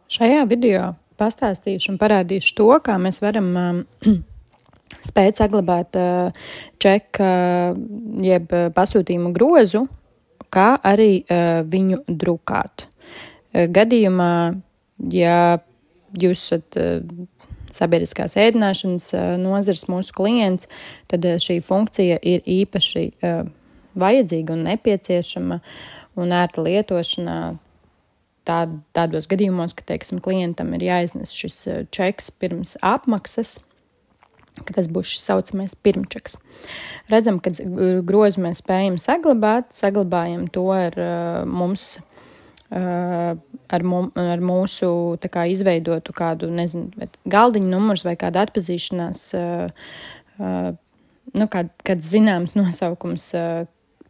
Šajā video pastāstīšu un parādīšu to, kā mēs varam spēt saglabāt čeka jeb pasūtījumu grozu, kā arī viņu drukāt. Gadījumā, ja jūs esat sabiedriskās ēdināšanas nozares mūsu klients, tad šī funkcija ir īpaši vajadzīga un nepieciešama un ērta lietošanā tādos gadījumos, ka, teiksim, klientam ir jāiznes šis čeks pirms apmaksas, ka tas būs šis saucamais pirmčeks. Redzam, ka grozu mēs spējam saglabājam to ar mūsu tā kā izveidotu kādu, galdiņu numurs vai kādu atpazīšanās, kāds zināms nosaukums,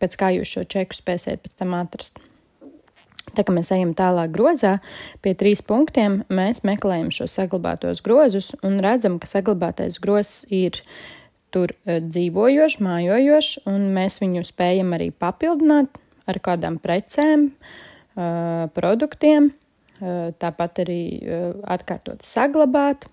pēc kā jūs šo čeku spēsiet pēc tam atrast. Tā kā mēs ejam tālāk grozā, pie 3 punktiem mēs meklējam šo saglabātos grozus un redzam, ka saglabātais grozs ir tur dzīvojošs, mājojošs, un mēs viņu spējam arī papildināt ar kādām precēm, produktiem, tāpat arī atkārtot saglabāt.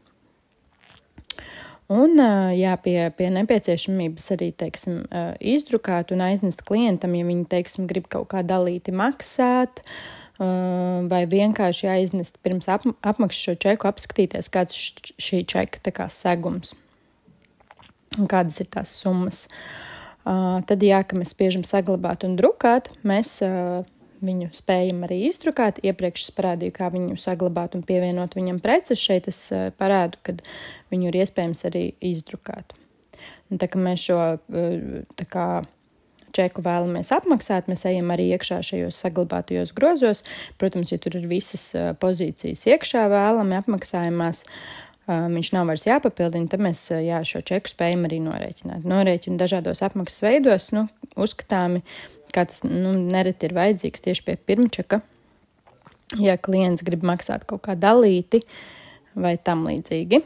Un pie nepieciešamības arī, teiksim, izdrukāt un aiznest klientam, ja viņi, teiksim, grib kaut kā dalīti maksāt, vai vienkārši aiznest pirms apmaksas šo čeku, apskatīties, kāds šī čeka tā kā segums un kādas ir tās summas. Tad, ka mēs spiežam saglabāt un drukāt, mēs viņu spējam arī izdrukāt. Iepriekš es parādīju, kā viņu saglabāt un pievienot viņam preces. Šeit es parādu, kad viņu ir iespējams arī izdrukāt. Un tā kā mēs šo čeku vēlamies apmaksāt, mēs ejam arī iekšā šajos saglabātajos grozos. Protams, ja tur ir visas pozīcijas iekšā vēlami apmaksājumās, viņš nav vairs jāpapildina, tad mēs šo čeku spējam arī norēķināt. Norēķinu dažādos apmaksas veidos, uzskatāmi, kā tas nereti ir vajadzīgs tieši pie pirmčeka, ja klients grib maksāt kaut kā dalīti vai tam līdzīgi.